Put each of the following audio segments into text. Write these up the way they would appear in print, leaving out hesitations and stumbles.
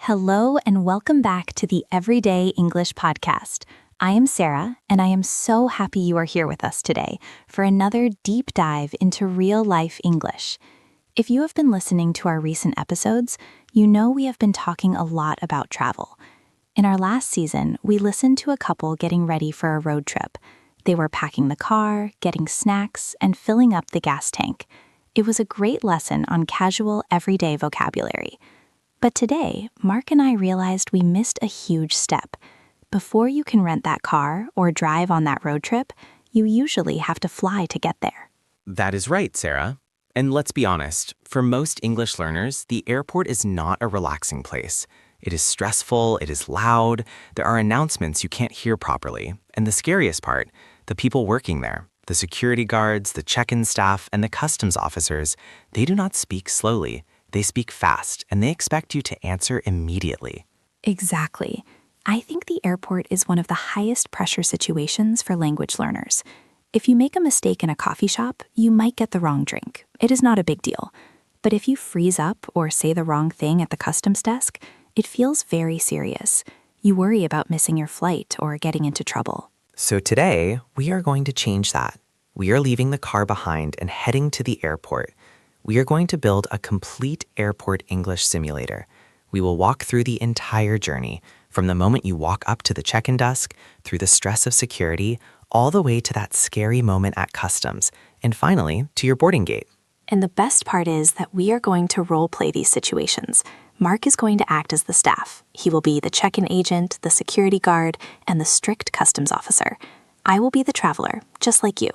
Hello and welcome back to the Everyday English Podcast. I am Sarah, and I am so happy you are here with us today for another deep dive into real-life English. If you have been listening to our recent episodes, you know we have been talking a lot about travel. In our last season, we listened to a couple getting ready for a road trip. They were packing the car, getting snacks, and filling up the gas tank. It was a great lesson on casual, everyday vocabulary. But today, Mark and I realized we missed a huge step. Before you can rent that car or drive on that road trip, you usually have to fly to get there. That is right, Sarah. And let's be honest, for most English learners, the airport is not a relaxing place. It is stressful, it is loud, there are announcements you can't hear properly, and the scariest part, the people working there, the security guards, the check-in staff, and the customs officers, they do not speak slowly. They speak fast, and they expect you to answer immediately. Exactly. I think the airport is one of the highest pressure situations for language learners. If you make a mistake in a coffee shop, you might get the wrong drink. It is not a big deal. But if you freeze up or say the wrong thing at the customs desk, it feels very serious. You worry about missing your flight or getting into trouble. So today, we are going to change that. We are leaving the car behind and heading to the airport. We are going to build a complete airport English simulator. We will walk through the entire journey, from the moment you walk up to the check-in desk, through the stress of security, all the way to that scary moment at customs, and finally, to your boarding gate. And the best part is that we are going to role-play these situations. Mark is going to act as the staff. He will be the check-in agent, the security guard, and the strict customs officer. I will be the traveler, just like you.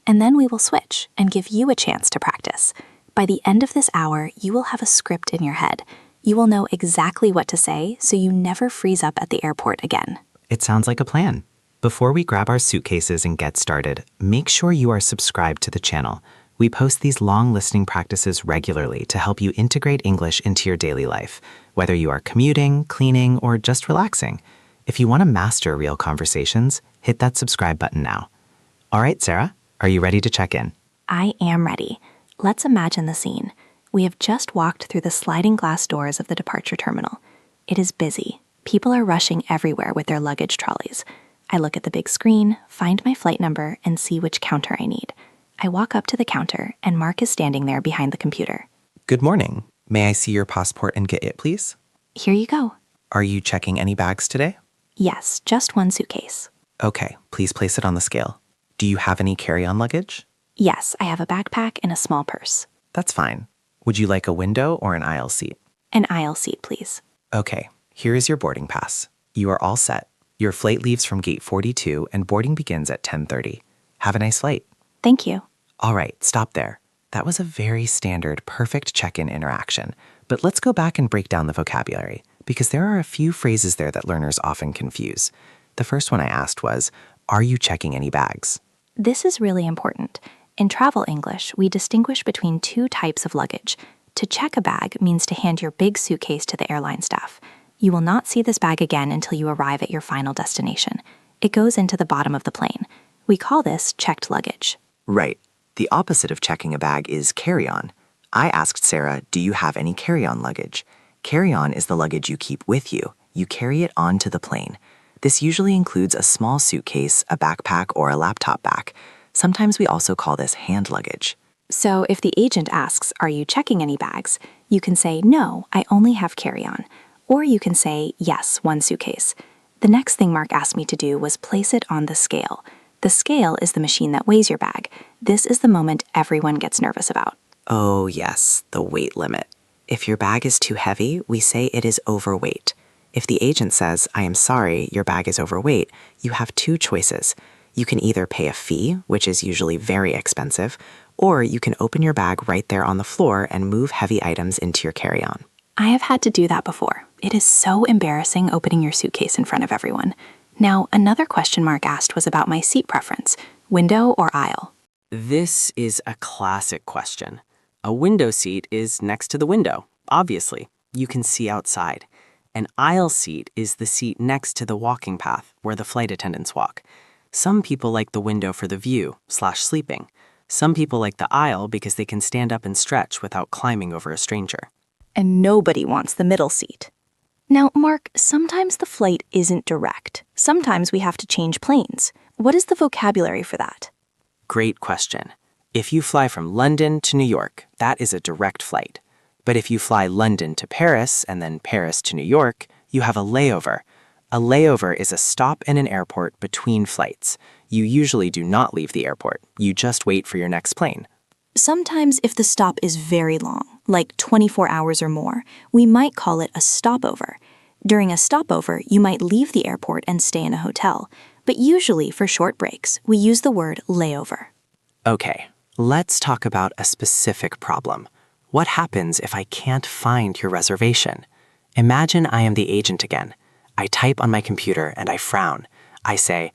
And then we will switch and give you a chance to practice. By the end of this hour, you will have a script in your head. You will know exactly what to say, so you never freeze up at the airport again. It sounds like a plan. Before we grab our suitcases and get started, make sure you are subscribed to the channel. We post these long listening practices regularly to help you integrate English into your daily life, whether you are commuting, cleaning, or just relaxing. If you want to master real conversations, hit that subscribe button now. All right, Sarah, are you ready to check in? I am ready. Let's imagine the scene. We have just walked through the sliding glass doors of the departure terminal. It is busy. People are rushing everywhere with their luggage trolleys. I look at the big screen, find my flight number, and see which counter I need. I walk up to the counter, and Mark is standing there behind the computer. Good morning. May I see your passport and get it, please? Here you go. Are you checking any bags today? Yes, just one suitcase. Okay, please place it on the scale. Do you have any carry-on luggage? Yes, I have a backpack and a small purse. That's fine. Would you like a window or an aisle seat? An aisle seat, please. Okay, here is your boarding pass. You are all set. Your flight leaves from gate 42 and boarding begins at 10:30. Have a nice flight. Thank you. All right, stop there. That was a very standard, perfect check-in interaction. But let's go back and break down the vocabulary, because there are a few phrases there that learners often confuse. The first one I asked was, are you checking any bags? This is really important. In travel English, we distinguish between two types of luggage. To check a bag means to hand your big suitcase to the airline staff. You will not see this bag again until you arrive at your final destination. It goes into the bottom of the plane. We call this checked luggage. Right. The opposite of checking a bag is carry-on. I asked Sarah, do you have any carry-on luggage? Carry-on is the luggage you keep with you. You carry it onto the plane. This usually includes a small suitcase, a backpack, or a laptop bag. Sometimes we also call this hand luggage. So if the agent asks, are you checking any bags? You can say, no, I only have carry-on. Or you can say, yes, one suitcase. The next thing Mark asked me to do was place it on the scale. The scale is the machine that weighs your bag. This is the moment everyone gets nervous about. Oh yes, the weight limit. If your bag is too heavy, we say it is overweight. If the agent says, I am sorry, your bag is overweight, you have two choices. You can either pay a fee, which is usually very expensive, or you can open your bag right there on the floor and move heavy items into your carry-on. I have had to do that before. It is so embarrassing opening your suitcase in front of everyone. Now, another question Mark asked was about my seat preference, window or aisle. This is a classic question. A window seat is next to the window, obviously. You can see outside. An aisle seat is the seat next to the walking path where the flight attendants walk. Some people like the window for the view/sleeping. Some people like the aisle because they can stand up and stretch without climbing over a stranger. And nobody wants the middle seat. Now, Mark, sometimes the flight isn't direct. Sometimes we have to change planes. What is the vocabulary for that? Great question. If you fly from London to New York, that is a direct flight. But if you fly London to Paris and then Paris to New York, you have a layover. A layover is a stop in an airport between flights. You usually do not leave the airport. You just wait for your next plane. Sometimes if the stop is very long, like 24 hours or more, we might call it a stopover. During a stopover, you might leave the airport and stay in a hotel. But usually for short breaks, we use the word layover. Okay, let's talk about a specific problem. What happens if I can't find your reservation? Imagine I am the agent again. I type on my computer and I frown. I say,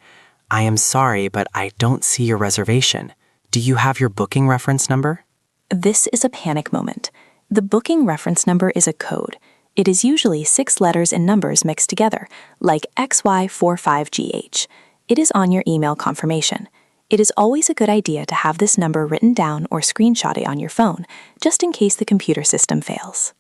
"I am sorry, but I don't see your reservation. Do you have your booking reference number?" This is a panic moment. The booking reference number is a code. It is usually 6 letters and numbers mixed together, like XY45GH. It is on your email confirmation. It is always a good idea to have this number written down or screenshot it on your phone, just in case the computer system fails.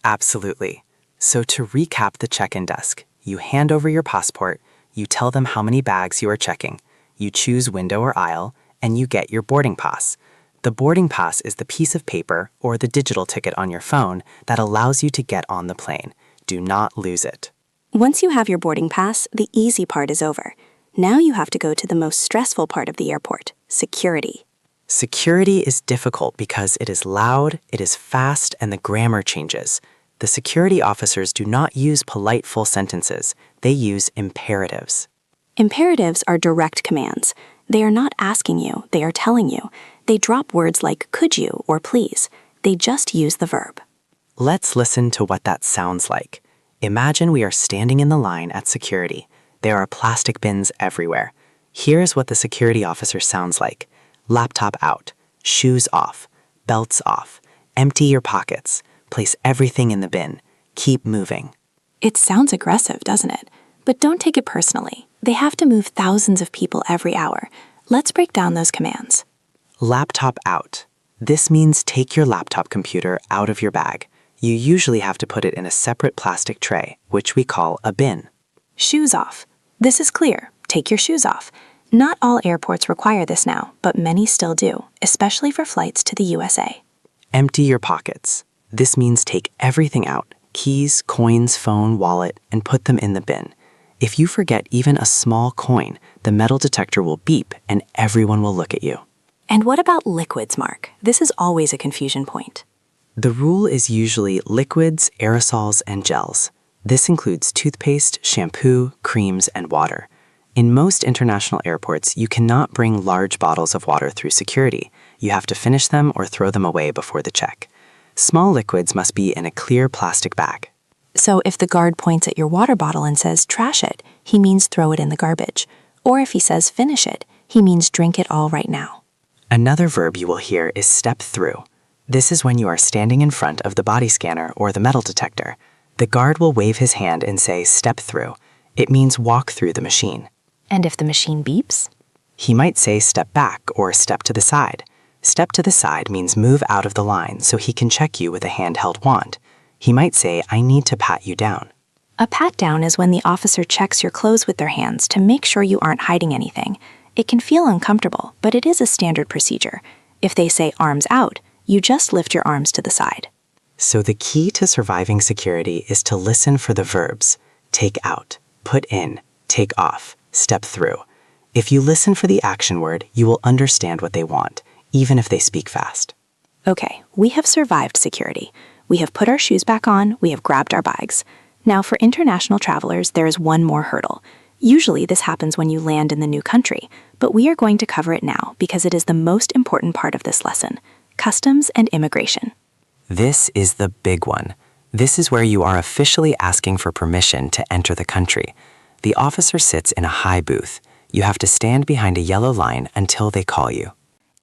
Absolutely. So to recap the check-in desk, you hand over your passport, you tell them how many bags you are checking, you choose window or aisle, and you get your boarding pass. The boarding pass is the piece of paper or the digital ticket on your phone that allows you to get on the plane. Do not lose it. Once you have your boarding pass, the easy part is over. Now you have to go to the most stressful part of the airport, security. Security is difficult because it is loud, it is fast, and the grammar changes. The security officers do not use polite full sentences. They use imperatives. Imperatives are direct commands. They are not asking you, they are telling you. They drop words like could you or please. They just use the verb. Let's listen to what that sounds like. Imagine we are standing in the line at security. There are plastic bins everywhere. Here's what the security officer sounds like. Laptop out, shoes off, belts off, empty your pockets, place everything in the bin, keep moving. It sounds aggressive, doesn't it? But don't take it personally. They have to move thousands of people every hour. Let's break down those commands. Laptop out. This means take your laptop computer out of your bag. You usually have to put it in a separate plastic tray, which we call a bin. Shoes off. This is clear. Take your shoes off. Not all airports require this now, but many still do, especially for flights to the USA. Empty your pockets. This means take everything out, keys, coins, phone, wallet, and put them in the bin. If you forget even a small coin, the metal detector will beep and everyone will look at you. And what about liquids, Mark? This is always a confusion point. The rule is usually liquids, aerosols, and gels. This includes toothpaste, shampoo, creams, and water. In most international airports, you cannot bring large bottles of water through security. You have to finish them or throw them away before the check. Small liquids must be in a clear plastic bag. So if the guard points at your water bottle and says trash it, he means throw it in the garbage. Or if he says finish it, he means drink it all right now. Another verb you will hear is step through. This is when you are standing in front of the body scanner or the metal detector. The guard will wave his hand and say step through. It means walk through the machine. And if the machine beeps? He might say step back or step to the side. Step to the side means move out of the line so he can check you with a handheld wand. He might say, I need to pat you down. A pat down is when the officer checks your clothes with their hands to make sure you aren't hiding anything. It can feel uncomfortable, but it is a standard procedure. If they say arms out, you just lift your arms to the side. So the key to surviving security is to listen for the verbs. Take out, put in, take off, step through. If you listen for the action word, you will understand what they want, even if they speak fast. Okay, we have survived security. We have put our shoes back on, we have grabbed our bags. Now for international travelers, there is one more hurdle. Usually this happens when you land in the new country, but we are going to cover it now because it is the most important part of this lesson: customs and immigration. This is the big one. This is where you are officially asking for permission to enter the country. The officer sits in a high booth. You have to stand behind a yellow line until they call you.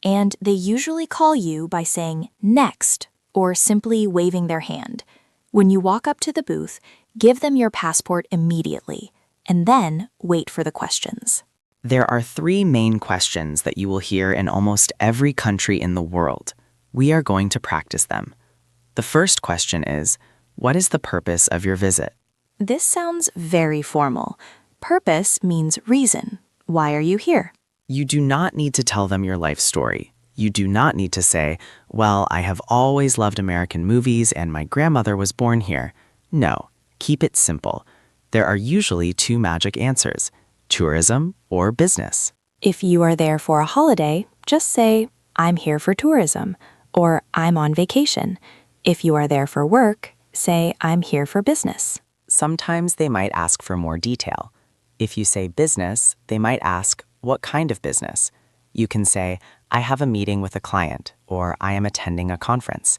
And they usually call you by saying next or simply waving their hand. When you walk up to the booth, give them your passport immediately, and then wait for the questions. There are 3 main questions that you will hear in almost every country in the world. We are going to practice them. The first question is, what is the purpose of your visit? This sounds very formal. Purpose means reason. Why are you here? You do not need to tell them your life story. You do not need to say, well, I have always loved American movies and my grandmother was born here. No, keep it simple. There are usually two magic answers, tourism or business. If you are there for a holiday, just say, I'm here for tourism, or I'm on vacation. If you are there for work, say, I'm here for business. Sometimes they might ask for more detail. If you say business, they might ask, what kind of business? You can say, I have a meeting with a client, or I am attending a conference.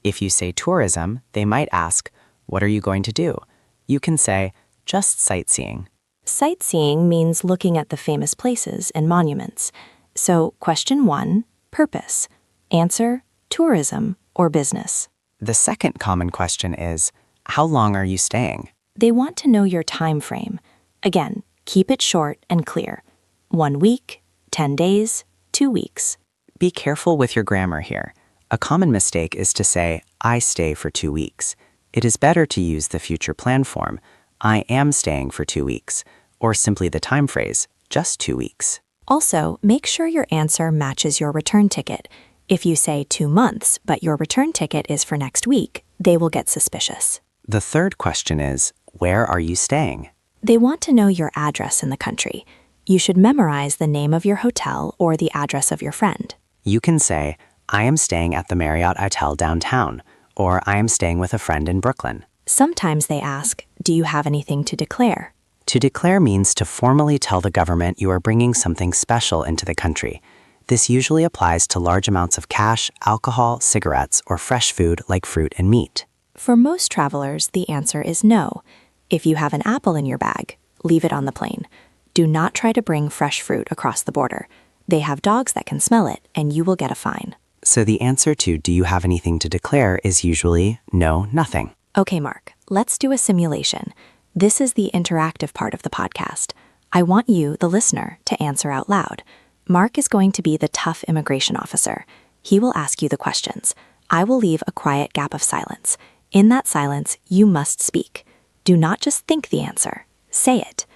If you say tourism, they might ask, what are you going to do? You can say, just sightseeing. Sightseeing means looking at the famous places and monuments. So, question 1, purpose. Answer, tourism or business. The second common question is, how long are you staying? They want to know your time frame. Again, keep it short and clear. 1 week, 10 days, 2 weeks. Be careful with your grammar here. A common mistake is to say, I stay for 2 weeks. It is better to use the future plan form, I am staying for 2 weeks, or simply the time phrase, just 2 weeks. Also, make sure your answer matches your return ticket. If you say 2 months, but your return ticket is for next week, they will get suspicious. The third question is, where are you staying? They want to know your address in the country. You should memorize the name of your hotel or the address of your friend. You can say, I am staying at the Marriott Hotel downtown, or I am staying with a friend in Brooklyn. Sometimes they ask, do you have anything to declare? To declare means to formally tell the government you are bringing something special into the country. This usually applies to large amounts of cash, alcohol, cigarettes, or fresh food like fruit and meat. For most travelers, the answer is no. If you have an apple in your bag, leave it on the plane. Do not try to bring fresh fruit across the border. They have dogs that can smell it, and you will get a fine. So the answer to do you have anything to declare is usually no, nothing. Okay, Mark, let's do a simulation. This is the interactive part of the podcast. I want you, the listener, to answer out loud. Mark is going to be the tough immigration officer. He will ask you the questions. I will leave a quiet gap of silence. In that silence, you must speak. Do not just think the answer. Say it.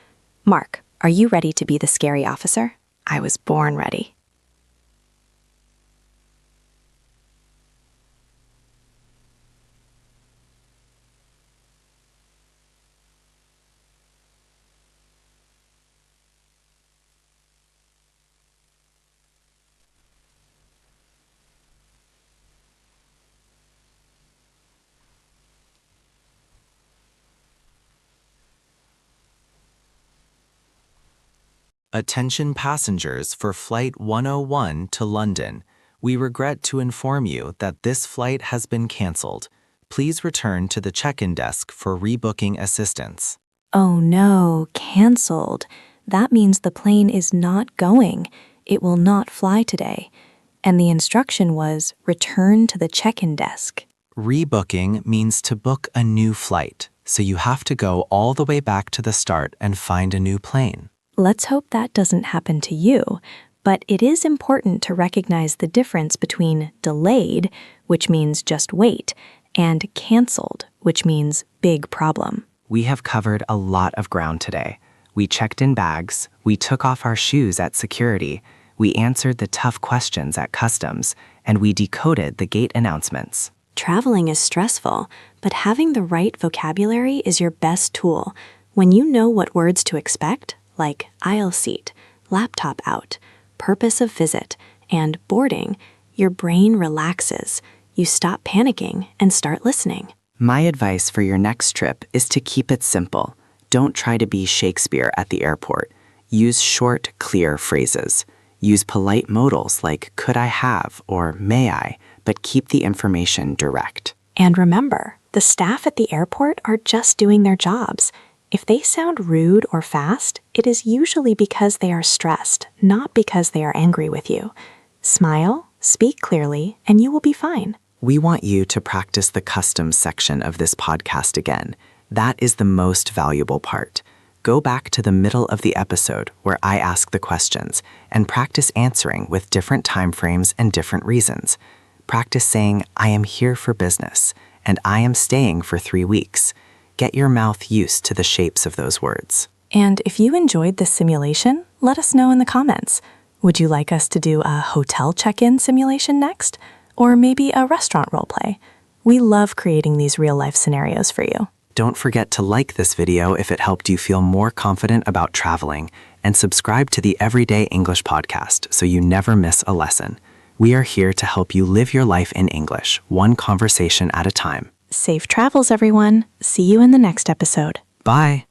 Mark, are you ready to be the scary officer? I was born ready. Attention passengers for Flight 101 to London. We regret to inform you that this flight has been canceled. Please return to the check-in desk for rebooking assistance. Oh no, canceled. That means the plane is not going. It will not fly today. And the instruction was return to the check-in desk. Rebooking means to book a new flight, so you have to go all the way back to the start and find a new plane. Let's hope that doesn't happen to you, but it is important to recognize the difference between delayed, which means just wait, and canceled, which means big problem. We have covered a lot of ground today. We checked in bags, we took off our shoes at security, we answered the tough questions at customs, and we decoded the gate announcements. Traveling is stressful, but having the right vocabulary is your best tool. When you know what words to expect, like aisle seat, laptop out, purpose of visit, and boarding, your brain relaxes. You stop panicking and start listening. My advice for your next trip is to keep it simple. Don't try to be Shakespeare at the airport. Use short, clear phrases. Use polite modals like could I have or may I, but keep the information direct. And remember, the staff at the airport are just doing their jobs. If they sound rude or fast, it is usually because they are stressed, not because they are angry with you. Smile, speak clearly, and you will be fine. We want you to practice the customs section of this podcast again. That is the most valuable part. Go back to the middle of the episode where I ask the questions and practice answering with different time frames and different reasons. Practice saying, I am here for business, and I am staying for 3 weeks. get your mouth used to the shapes of those words. And if you enjoyed this simulation, let us know in the comments. Would you like us to do a hotel check-in simulation next? Or maybe a restaurant roleplay? We love creating these real-life scenarios for you. Don't forget to like this video if it helped you feel more confident about traveling, and subscribe to the Everyday English podcast so you never miss a lesson. We are here to help you live your life in English, one conversation at a time. Safe travels, everyone. See you in the next episode. Bye!